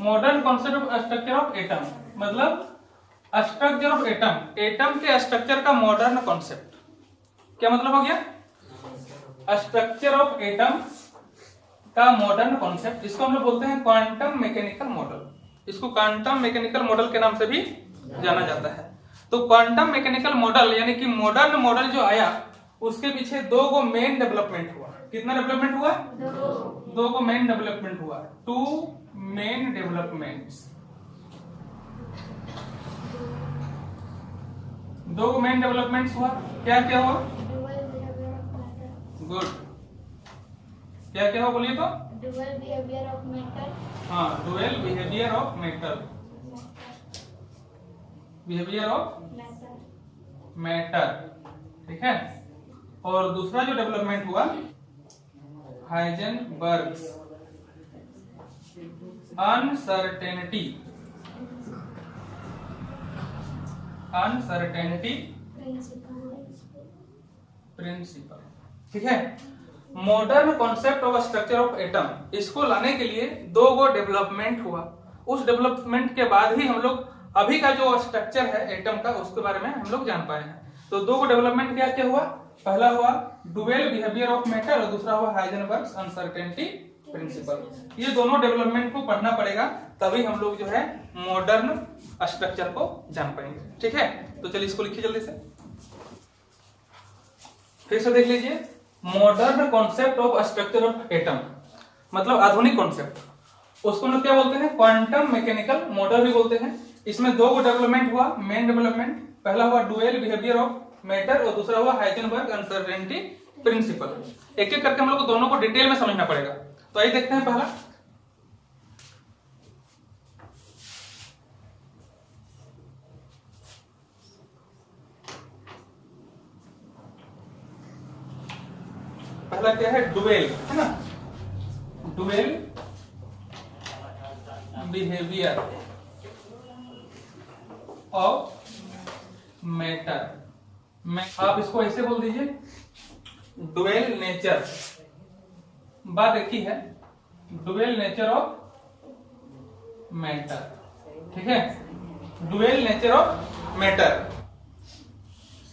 Modern concept of structure of atom, मतलब structure of atom, atom के structure का modern concept. क्या मतलब हो गया? स्ट्रक्चर ऑफ एटम का मॉडर्न कॉन्सेप्ट, इसको हम लोग बोलते हैं क्वांटम मैकेनिकल मॉडल। इसको क्वांटम मैकेनिकल मॉडल के नाम से भी जाना जाता है। तो क्वांटम मैकेनिकल मॉडल यानी कि मॉडर्न मॉडल जो आया, उसके पीछे दो को मेन डेवलपमेंट हुआ। कितना डेवलपमेंट हुआ? दो को मेन डेवलपमेंट हुआ। टू मेन डेवलपमेंट्स, दो मेन डेवलपमेंट्स हुआ। क्या क्या हुआ? गुड। क्या क्या हुआ बोलिए तो? Dual behaviour of metal. हाँ, dual behaviour of metal, behaviour of matter, ठीक है। और दूसरा जो डेवलपमेंट हुआ, हाइजेनबर्ग्स अनसर्टेनिटी, अनसर्टेनिटी प्रिंसिपल, ठीक है। Modern concept of structure of atom, इसको लाने के लिए दो गो डेवलपमेंट हुआ। उस डेवलपमेंट के बाद ही हम लोग अभी का जो स्ट्रक्चर है एटम का, उसके बारे में हम लोग जान पाए हैं। तो दो गो डेवलपमेंट क्या क्या हुआ? पहला हुआ डुअल बिहेवियर ऑफ मैटर और दूसरा हुआ हाइजेनबर्ग्स अनसर्टेनिटी प्रिंसिपल। ये दोनों डेवलपमेंट को पढ़ना पड़ेगा, तभी हम लोग जो है मॉडर्न स्ट्रक्चर को जान पाएंगे, ठीक है। तो चलिए इसको लिखिए जल्दी से, फिर से देख लीजिए। Modern concept of structure of atom, मतलब आधुनिक कॉन्सेप्ट, उसको हम लोग क्या बोलते हैं? क्वांटम मैकेनिकल मॉडल भी बोलते हैं। इसमें दो को डेवलपमेंट हुआ, मेन डेवलपमेंट। पहला हुआ डुअल बिहेवियर ऑफ मैटर और दूसरा हुआ हाइजेनबर्ग अनसर्टेनिटी प्रिंसिपल। एक एक करके हम लोग को दोनों को डिटेल में समझना पड़ेगा। तो आइए देखते हैं पहला। पहला क्या है? डुअल, है ना। डुअल बिहेवियर ऑफ मैटर, आप इसको ऐसे बोल दीजिए, डुअल नेचर। बात एक ही है, डुअल नेचर ऑफ मैटर, ठीक है। Dual nature of matter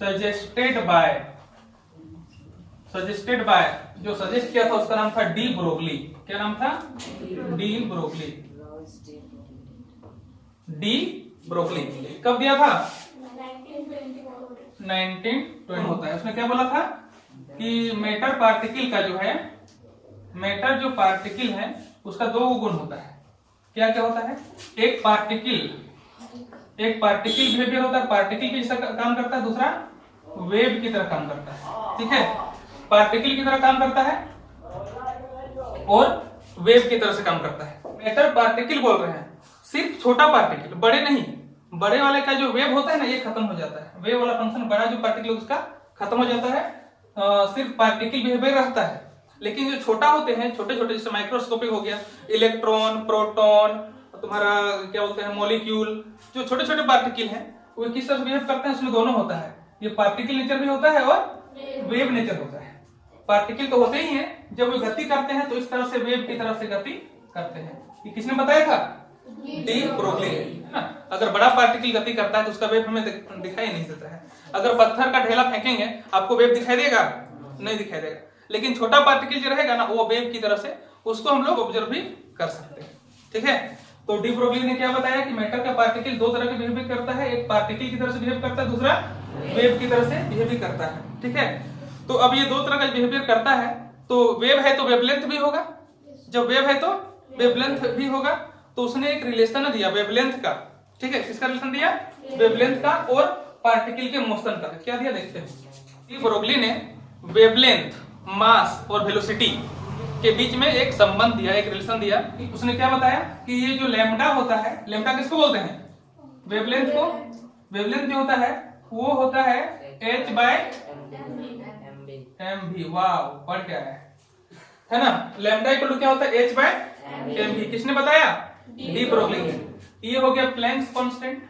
suggested by, जो सजेस्ट किया था उसका नाम था डी ब्रोगली। क्या नाम था? De Broglie. डी ब्रोगली कब दिया था? 1920 होता है। उसने क्या बोला था कि मैटर पार्टिकल का जो है, मैटर जो पार्टिकल है उसका दो गुण होता है। क्या क्या होता है? एक पार्टिकल बिहेवियर होता है, पार्टिकल की तरह काम करता है। दूसरा वेव की तरह काम करता है, ठीक है। पार्टिकल की तरह काम करता है और वेव की तरह से काम करता है। मैटर पार्टिकल बोल रहे हैं, सिर्फ छोटा पार्टिकल, बड़े नहीं। बड़े वाले का जो वेव होता है ना, ये खत्म हो जाता है। वेव वाला फंक्शन, बड़ा जो पार्टिकल उसका खत्म हो जाता है, सिर्फ पार्टिकल बिहेवियर रहता है। लेकिन जो छोटा होते हैं, छोटे छोटे, जैसे माइक्रोस्कोपिक हो गया, इलेक्ट्रॉन, प्रोटॉन, तुम्हारा क्या बोलते हैं, मॉलिक्यूल, जो छोटे छोटे पार्टिकल हैं वो किस तरह से बिहेव करते हैं, उसमें दोनों होता है। ये पार्टिकल नेचर भी होता है और वेव नेचर होता है। पार्टिकल तो होते ही हैं, जब वो गति करते हैं तो इस तरह से वेव की तरह से गति करते हैं। ये किसने बताया था? डी ब्रोगली, है ना। अगर बड़ा पार्टिकल गति करता है तो उसका वेव हमें दिखाई नहीं देता है। अगर पत्थर का ढेला फेंकेंगे, आपको वेव दिखाई देगा? नहीं दिखाई देगा। लेकिन छोटा पार्टिकल जो रहेगा ना, वो वेव की तरह से उसको हम लोग ऑब्जर्व भी कर सकते हैं, ठीक है। तो डी ब्रोगली ने क्या बताया कि मैटर का पार्टिकल दो तरह के बिहेव करता है, एक पार्टिकल की तरह से बिहेव करता है, दूसरा वेव की तरह से बिहेव करता है, ठीक है। तो अब ये दो तरह का बिहेवियर करता है, तो वेव है तो वेवलेंथ भी होगा, जब वेव है तो वेवलेंथ भी होगा। तो उसने एक रिलेशन दिया वेवलेंथ का, ठीक है। किसका रिलेशन दिया? वेवलेंथ का और पार्टिकल के मोशन का। क्या दिया देखते हैं। ब्रोगली ने वेवलेंथ, मास और वेलोसिटी के बीच में एक संबंध दिया, एक रिलेशन दिया। उसने क्या बताया कि ये जो लैम्डा होता है, लैम्डा किसको बोलते हैं? वेवलेंथ को। वेवलेंथ जो होता है वो होता है h/mv। वाह, पढ़ क्या है ना। लैम्डा इक्वल टू क्या होता है? h/mv। किसने बताया? डी ब्रोगली ने। ये हो गया प्लैंक्स कांस्टेंट,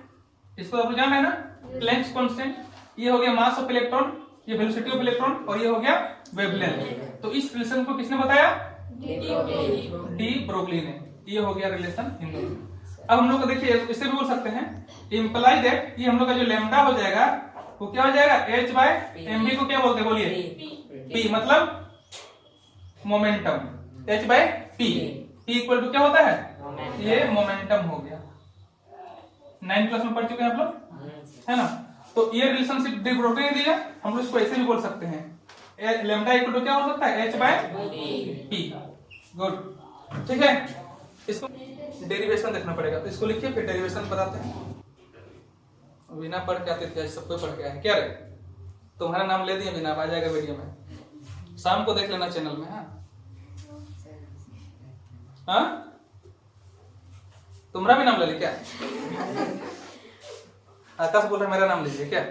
इसको आपको जानना है ना, प्लैंक्स कांस्टेंट। ये हो गया मास ऑफ इलेक्ट्रॉन, ये वेलोसिटी ऑफ इलेक्ट्रॉन, और ये हो गया वेवलेंथ। तो इस रिलेशन को किसने बताया? डी ब्रोगली ने। ये हो गया रिलेशन इन दोनों में। अब हम लोग को देखिए इससे भी बोल सकते हैं इम्प्लाई दैट ये हम लोग का जो लेमडा हो जाएगा वो क्या हो जाएगा h बाय mv को क्या बोलते हैं बोलिए p मतलब momentum h by p equal to क्या होता है ये मोमेंटम हो गया। 9th क्लास में पढ़ चुके हैं आप लोग है ना। तो ये रिलेशनशिप डी ब्रोगली ने दिया, हम लोग इसको ऐसे भी बोल सकते हैं लेमडा इक्वल टू क्या हो सकता है h बाय p। गुड ठीक है। इसको डेरिवेशन देखना पड़ेगा तो इसको लिखिए फिर डेरिवेशन बताते हैं। बिना पढ़ के आते थे सबको पढ़ के आए क्या रे तुम्हारा नाम ले दिए बिना आ जाएगा वीडियो में शाम को देख लेना चैनल में। हाँ तुम्हारा भी नाम ले ली क्या आकाश बोल रहा मेरा नाम लीजिए क्या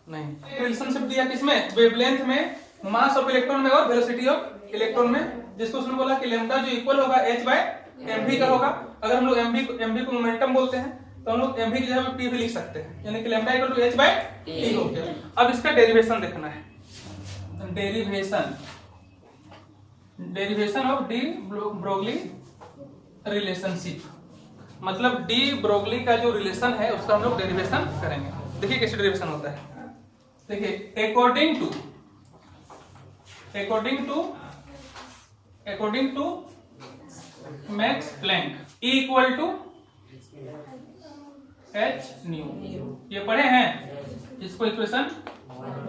नहीं। रिलेशनशिप दिया किसमें वेवलेंथ में मास ऑफ इलेक्ट्रॉन में और वेलोसिटी ऑफ इलेक्ट्रॉन में जिसको उसने बोला कि लेमडा जो इक्वल होगा h बाय mv का होगा। अगर हम लोग mv को मोमेंटम बोलते हैं तो हम लोग mv की जगह p भी लिख सकते हैं यानी कि lambda equal to h by t हो गया। अब इसका डेरिवेशन देखना है। Derivation of de Broglie relationship मतलब डी ब्रोगली का जो रिलेशन है उसका हम लोग डेरिवेशन करेंगे। देखिए कैसे डेरिवेशन होता है। देखिए according to Max Planck E equal to h nu ये पढ़े हैं इसको इक्वेशन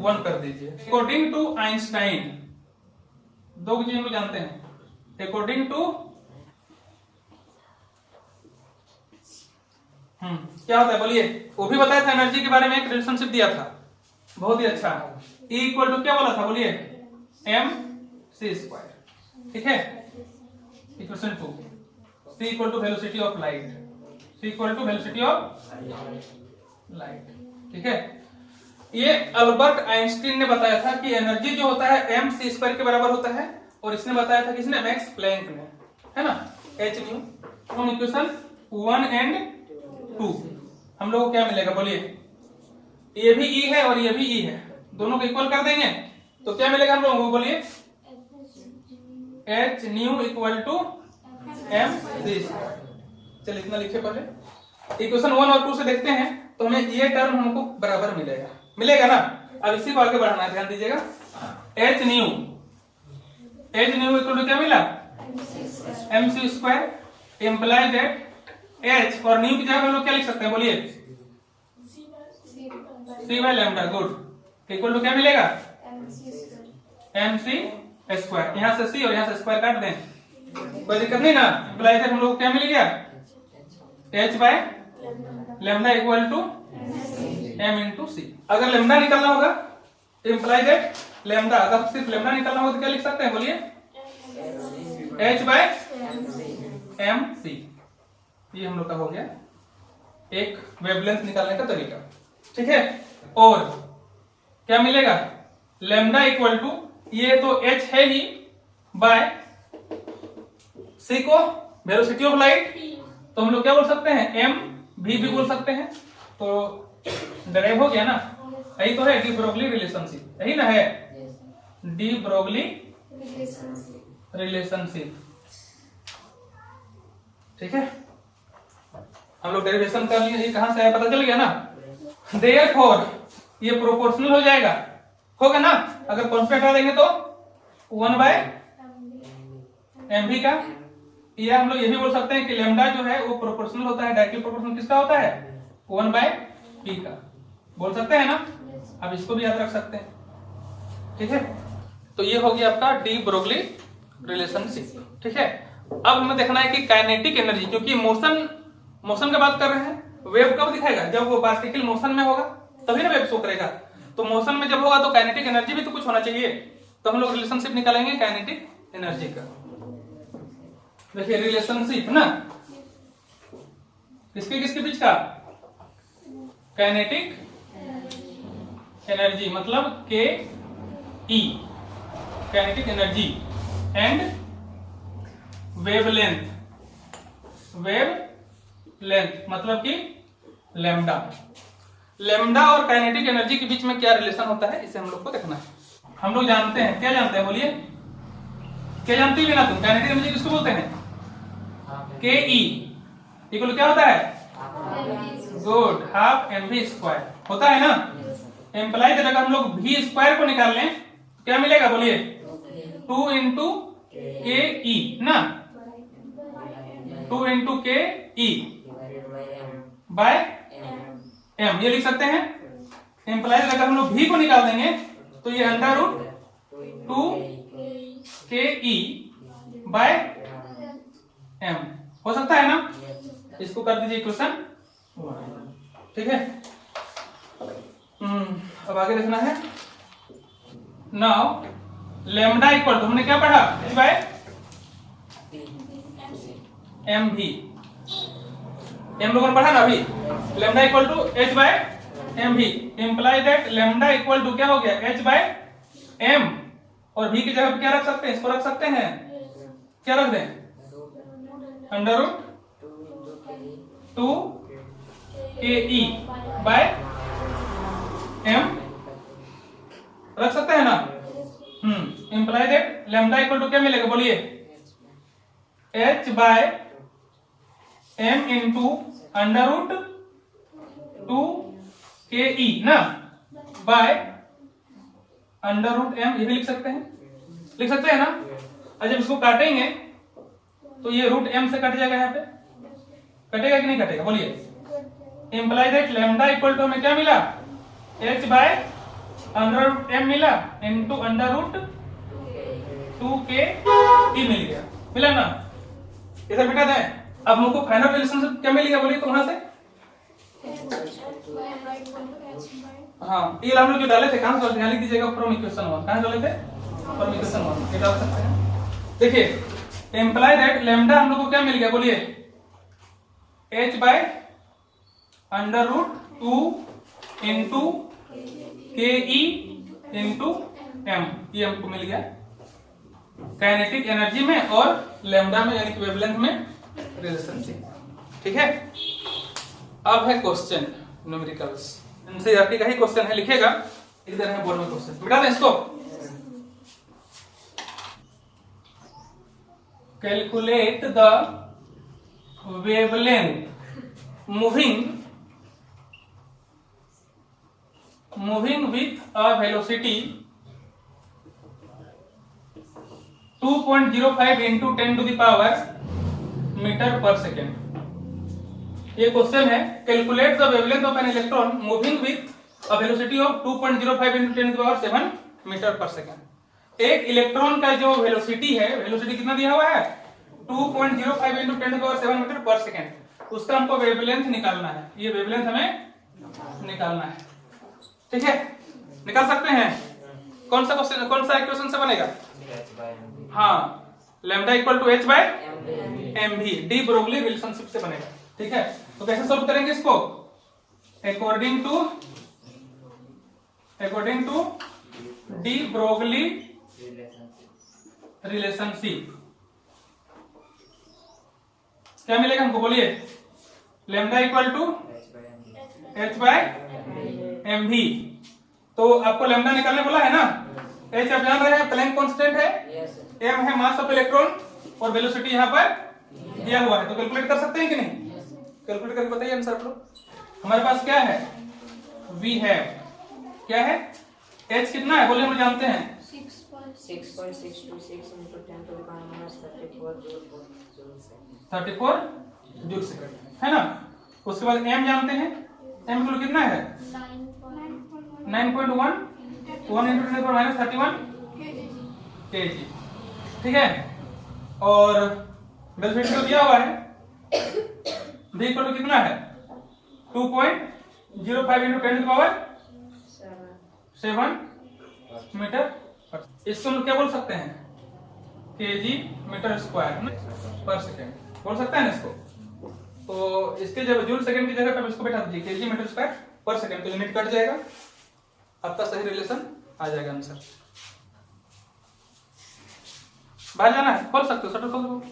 1 कर दीजिए। अकॉर्डिंग टू आइंस्टाइन दो चीज हम लोग जानते हैं अकॉर्डिंग टू क्या होता है बोलिए वो भी बताया था एनर्जी के बारे में एक रिलेशनशिप दिया था बहुत ही अच्छा। E इक्वल टू क्या बोला था बोलिए mc²। ठीक है equation 2 c equal to velocity of light. ठीक है ये अल्बर्ट आइंस्टीन ने बताया था कि एनर्जी जो होता है mc² के बराबर होता है और इसने बताया था किसने मैक्स प्लैंक ने है ना h न्यू। हम इक्वेशन 1 एंड 2 हम लोग को क्या मिलेगा बोलिए ये भी E है और ये भी E है दोनों को इक्वल कर देंगे तो क्या मिलेगा हम लोगों को बोलिए h new equal to mc²। चलिए इतना लिखे पहले इक्वेशन 1 और 2 से देखते हैं तो हमें ये टर्म हमको बराबर मिलेगा ना। अब इसी को आगे बढ़ाना है ध्यान दीजिएगा h न्यू इक्वल टू क्या मिला mc² इम्प्लाई दैट h और न्यू की जगह हम लोग क्या लिख सकते हैं बोलिए c by lambda. Good equal to क्या मिलेगा mc²। यहां से c और यहां से स्क्वायर काट दें कोई दिक्कत नहीं ना। इम्प्लाई दैट हम लोग को क्या मिल गया h by lambda equal to m into c। अगर लैम्डा निकालना होगा इम्प्लाई दैट लैम्डा अगर सिर्फ लैम्डा निकालना होगा तो क्या लिख सकते हैं बोलिए h बाय mc। ये हम लोग का हो गया एक वेवलेंथ निकालने का तरीका। ठीक है और क्या मिलेगा लैम्डा इक्वल टू ये तो h है ही बाय c को वेलोसिटी ऑफ लाइट तो हम लोग क्या बोल सकते हैं m भी बोल सकते हैं तो डराइव हो गया ना। यही तो है डी ब्रोगली रिलेशनशिप यही ना है डी ब्रोगली रिलेशनशिप। ठीक है हम लोग डेरिवेशन कर लिए ये कहां से आया पता चल गया ना। देयरफॉर ये प्रोपोर्शनल हो जाएगा होगा ना अगर कांस्टेंट हटा देंगे तो 1 बाय mv का। या हम लोग ये भी बोल सकते हैं कि लैम्डा जो है वो प्रोपोर्शनल होता है डायरेक्टली प्रोपोर्शनल किसका होता है 1 बाय p का बोल सकते हैं ना। अब इसको भी याद रख सकते हैं। ठीक है तो ये हो गया आपका डी ब्रोगली रिलेशनशिप। ठीक है अब हमें देखना है कि काइनेटिक एनर्जी क्योंकि मोशन का बात कर रहे हैं वेव कब दिखाएगा जब वो पार्टिकल मोशन में होगा तभी ना वेव शो करेगा। तो मोशन में जब होगा तो काइनेटिक एनर्जी भी तो कुछ होना चाहिए तो हम लोग रिलेशनशिप निकालेंगे काइनेटिक एनर्जी का। देखिए रिलेशनशिप ना किसके बीच का काइनेटिक एनर्जी मतलब के ई काइनेटिक एनर्जी एंड वेवलेंथ मतलब कि लैम्डा और काइनेटिक एनर्जी के बीच में क्या रिलेशन होता है इसे हम लोग को देखना है। हम लोग जानते हैं क्या जानते हैं बोलिए क्या जानते हैं ना तुम काइनेटिक एनर्जी किसको बोलते हैं के ई इक्वल क्या होता है? Good, half m v square होता है ना। एम्प्लाई अगर हम लोग वी स्क्वायर को निकाल लें तो क्या मिलेगा बोलिए? 2 इंटू के ई ना, 2 इंटू के ई बाय एम, ये लिख सकते हैं। एम्प्लाई अगर हम लोग भी को निकाल देंगे तो ये अंडर रूट 2 के ई बाय एम हो सकता है ना। इसको कर दीजिए इक्वेशन, ठीक है। अब आगे देखना है। नाउ लेमडा इक्वल टू हमने क्या पढ़ा? एच बाय एम भी, एम लोगों ने पढ़ा ना अभी। Lambda equal to H by M V imply that lambda equal to क्या हो गया? एच बाय एम, और भी की जगह पे क्या रख सकते हैं? इसको रख सकते हैं, क्या रख दें? अंडर रूट 2 के ई बाय एम रख सकते हैं ना। Imply that lambda equal to क्या मिलेगा बोलिए? H by m into under root 2 K ई ना बाय अंडर रूट एम, ये भी लिख सकते हैं ना। और जब इसको काटेंगे तो ये रूट एम से कट जाएगा, यहाँ पे कटेगा कि नहीं कटेगा बोलिए? Imply that lambda equal to हमें क्या मिला? H by under root m मिला इंटू अंडर रूट 2 के ई मिल गया, मिला ना। इधर बिठा दें। अब हमको फाइनल रिलेशनशिप क्या मिलेगा बोलिए? तो वहां से हाँ, ये हम लोग जो डाले थे कहां से? यहाँ लिख दीजिएगा फ्रॉम इक्वेशन 1। कहां डाले थे? फ्रॉम इक्वेशन 1, ये डाल सकते हैं। देखिए एम्प्लाई दैट लेमडा हम लोग को क्या मिल गया बोलिए? H by under root 2 into K E into M, ये हमको मिल गया काइनेटिक एनर्जी में और लेमडा में यानी कि वेवलेंथ में रिलेशनशिप, ठीक है। अब है क्वेश्चन न्यूमेरिकल्स, एनसीईआरटी का ही क्वेश्चन है, लिखेगा इधर है बोर्ड में क्वेश्चन, मिटा दें इसको। Calculate the wavelength moving with a velocity 2.05 into 10 to the power meter per second. ये क्वेश्चन है, calculate the wavelength of an electron moving with a velocity of 2.05 into 10 to the power 7 meter per second. एक electron का जो velocity है, velocity कितना दिया हुआ है? 2.05 into 10 to the power 7 meter per second. उसका हमको वेवलेंथ निकालना है, ये वेवलेंथ हमें निकालना है, ठीक है। निकाल सकते हैं। कौन सा क्वेश्चन, कौन सा इक्वेशन से बनेगा? हाँ, lambda equal to H by M v, de Broglie relationship से बनेगा, ठीक है। तो कैसे सॉल्व करेंगे इसको? According to de Broglie relationship क्या मिलेगा हमको बोलिए? Lambda equal to H by M v. तो आपको लैम्डा निकालने बोला है ना। एच आप जान रहे हैं प्लैंक कांस्टेंट है, एम है मास ऑफ इलेक्ट्रॉन और वेलोसिटी यहाँ पर दिया हुआ है, तो कैलकुलेट कर सकते हैं कि नहीं? कैलकुलेट करके बताइए आंसर आप लोग। हमारे पास क्या है? वी है, क्या है? एच कितना है बोले? हम जानते हैं 6.626 into 10 to the power minus 34 joule second, है ना। उसके बाद एम जानते हैं, एम इक्वल कितना है? 9.1 1 into 10 to the power minus 31 kg, ठीक है। और वेलोसिटी तो दिया हुआ है, v इक्वल टू कितना है? 2.05 into 10 to the power 7 meter. इसको हम क्या बोल सकते हैं? KG meter square per second बोल सकते हैं ना इसको। तो इसके जब जूल सेकंड की जगह पर इसको बैठा दीजिए KG meter square per second, तो यूनिट कट जाएगा, आपका सही रिलेशन आ जाएगा आंसर। बाहर जाना है, खोल सकते हो, शटर खोल दो,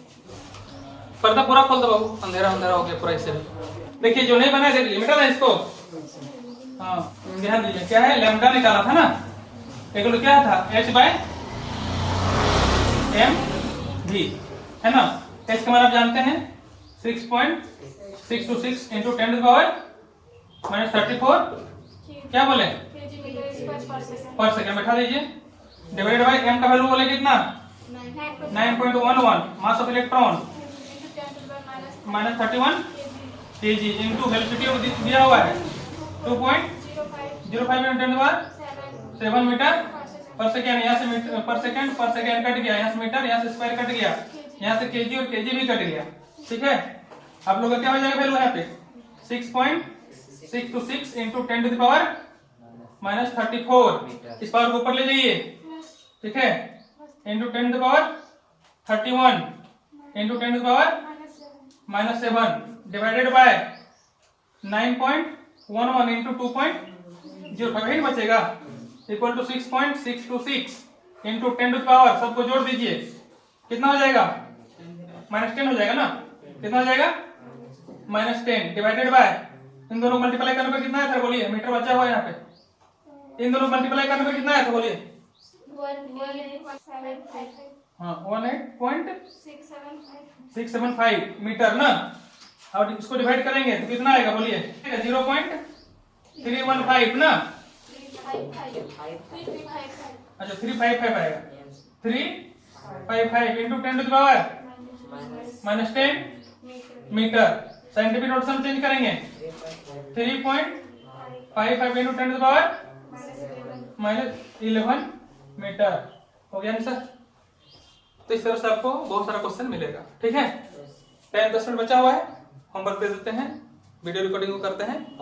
पर्दा पूरा खोल दो बाबू, अंधेरा अंधेरा हो गया पूरा इससे। देखिए जो नहीं बना है देख लीजिए, मिटा दें इसको। हाँ ध्यान दीजिए, क्या है? लैम्डा निकाला था ना, एक क्या था? एच बाय एम भी, है ना। एच का मान आप जानते हैं 6.626 इंटू 10 टू द पावर -34 क्या बोले पर सेकेंड बैठा दीजिए डिवाइडेड बाय m का वैल्यू बोले कितना 9.11 mass of electron -31 kg into velocity दिया हुआ है 2.05 into 10 to the power 7 meter per second. यहाँ से मीटर पर सेकेंड कट गया, यहाँ से मीटर, यहाँ से स्क्वायर कट गया, यहाँ से केजी और केजी भी कट गया। ठीक है, आप लोगों का क्या हो जाएगा वैल्यू यहाँ पे 6.626 इंटू 10 टू द पावर -34 इस पावर को ऊपर ले जाइए। ठीक है, into 10 to the power 31 into 10 to the power -7 divided by 9.11 into 2.05 ही बचेगा equal to 6.626 into 10 to the power, सबको जोड़ दीजिए कितना हो जाएगा -10 हो जाएगा ना। कितना हो जाएगा -10 डिवाइडेड बाय इन दोनों मल्टीप्लाई करने पे कितना है सर बोलिए, मीटर बचा हुआ है यहाँ पे, इन दोनों मल्टीप्लाई करने पे कितना है सर बोलिए। हाँ 18.675 मीटर ना। अब इसको डिवाइड करेंगे तो कितना आएगा बोलिए 0.315 ना। अच्छा 355 आएगा 355 into 10 to the power -10 meter. Scientific notation change करेंगे 3.55 into 10 to the power -11 meter. हो गया नहीं सर। तो इस तरह से आपको बहुत सारा क्वेश्चन मिलेगा। ठीक है, टाइम 10 मिनट बचा हुआ है, होमवर्क दे देते हैं, वीडियो रिकॉर्डिंग को करते हैं।